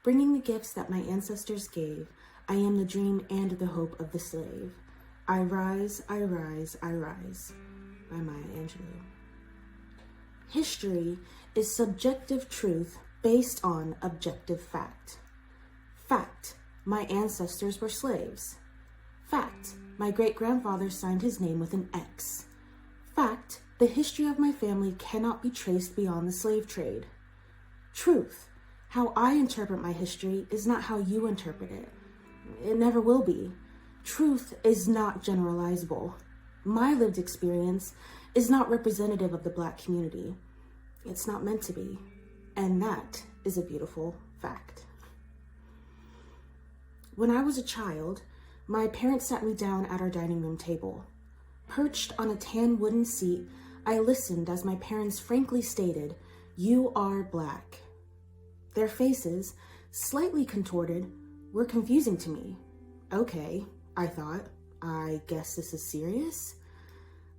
Bringing the gifts that my ancestors gave, I am the dream and the hope of the slave. I rise, I rise, I rise, by Maya Angelou. History is subjective truth based on objective fact. Fact, my ancestors were slaves. Fact, my great-grandfather signed his name with an X. Fact, the history of my family cannot be traced beyond the slave trade. Truth, how I interpret my history is not how you interpret it. It never will be. Truth is not generalizable. My lived experience is not representative of the Black community. It's not meant to be. And that is a beautiful fact. When I was a child, my parents sat me down at our dining room table. Perched on a tan wooden seat, I listened as my parents frankly stated, "You are Black." Their faces, slightly contorted, were confusing to me. Okay, I thought, I guess this is serious?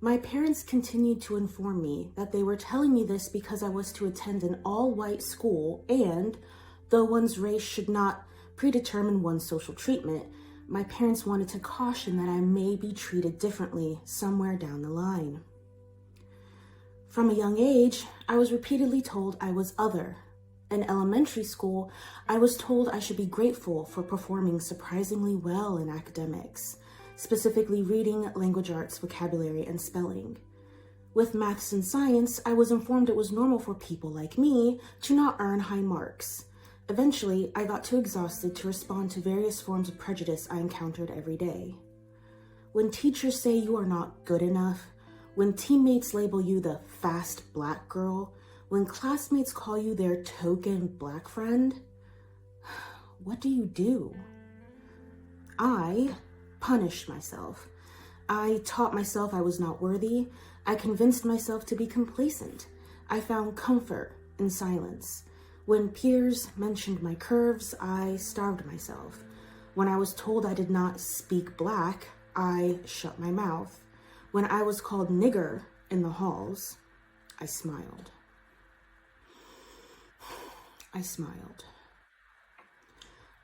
My parents continued to inform me that they were telling me this because I was to attend an all-white school and, though one's race should not predetermine one's social treatment, my parents wanted to caution that I may be treated differently somewhere down the line. From a young age, I was repeatedly told I was other. In elementary school, I was told I should be grateful for performing surprisingly well in academics, specifically reading, language arts, vocabulary, and spelling. With maths and science, I was informed it was normal for people like me to not earn high marks. Eventually, I got too exhausted to respond to various forms of prejudice I encountered every day. When teachers say you are not good enough, when teammates label you the fast Black girl, when classmates call you their token Black friend, what do? I punished myself. I taught myself I was not worthy. I convinced myself to be complacent. I found comfort in silence. When peers mentioned my curves, I starved myself. When I was told I did not speak Black, I shut my mouth. When I was called nigger in the halls, I smiled.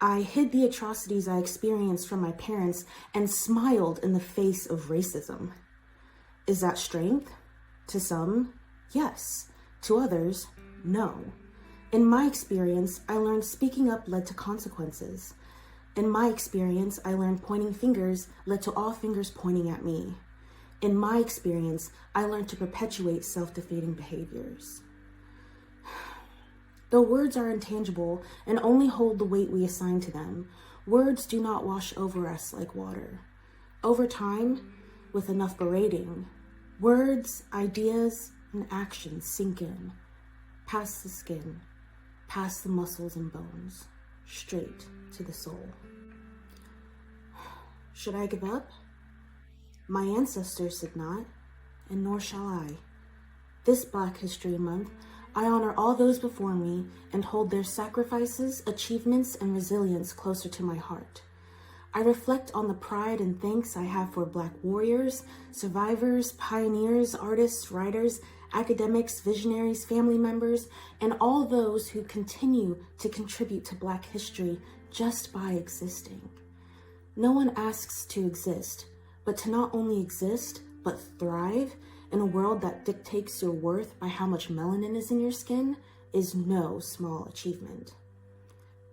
I hid the atrocities I experienced from my parents and smiled in the face of racism. Is that strength? To some, yes. To others, no. In my experience, I learned speaking up led to consequences. In my experience, I learned pointing fingers led to all fingers pointing at me. In my experience, I learned to perpetuate self-defeating behaviors. Though words are intangible and only hold the weight we assign to them, words do not wash over us like water. Over time, with enough berating, words, ideas, and actions sink in, past the skin, past the muscles and bones, straight to the soul. Should I give up? My ancestors did not, and nor shall I. This Black History Month, I honor all those before me and hold their sacrifices, achievements, and resilience closer to my heart. I reflect on the pride and thanks I have for Black warriors, survivors, pioneers, artists, writers, academics, visionaries, family members, and all those who continue to contribute to Black history just by existing. No one asks to exist, but to not only exist, but thrive in a world that dictates your worth by how much melanin is in your skin is no small achievement.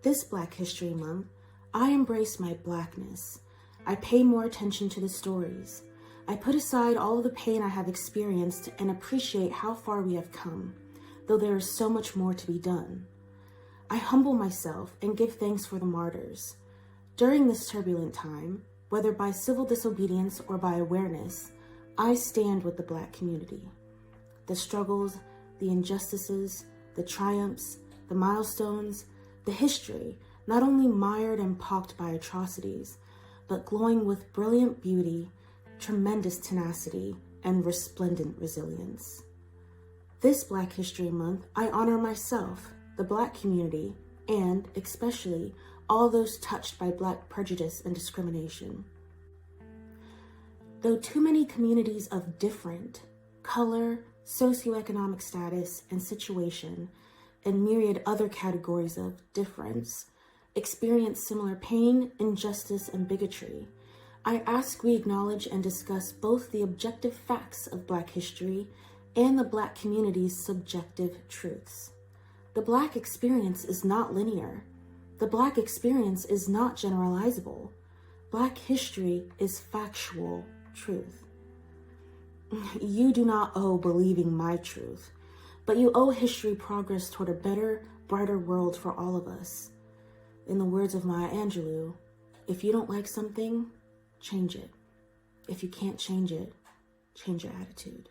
This Black History Month, I embrace my Blackness. I pay more attention to the stories. I put aside all of the pain I have experienced and appreciate how far we have come, though there is so much more to be done. I humble myself and give thanks for the martyrs. During this turbulent time, whether by civil disobedience or by awareness, I stand with the Black community. The struggles, the injustices, the triumphs, the milestones, the history, not only mired and pocked by atrocities, but glowing with brilliant beauty, tremendous tenacity, and resplendent resilience. This Black History Month, I honor myself, the Black community, and, especially, all those touched by Black prejudice and discrimination. Though too many communities of different color, socioeconomic status, and situation, and myriad other categories of difference experience similar pain, injustice, and bigotry. I ask we acknowledge and discuss both the objective facts of Black history and the Black community's subjective truths. The Black experience is not linear. The Black experience is not generalizable. Black history is factual truth. You do not owe believing my truth, but you owe history progress toward a better, brighter world for all of us. In the words of Maya Angelou, if you don't like something, change it. If you can't change it, change your attitude.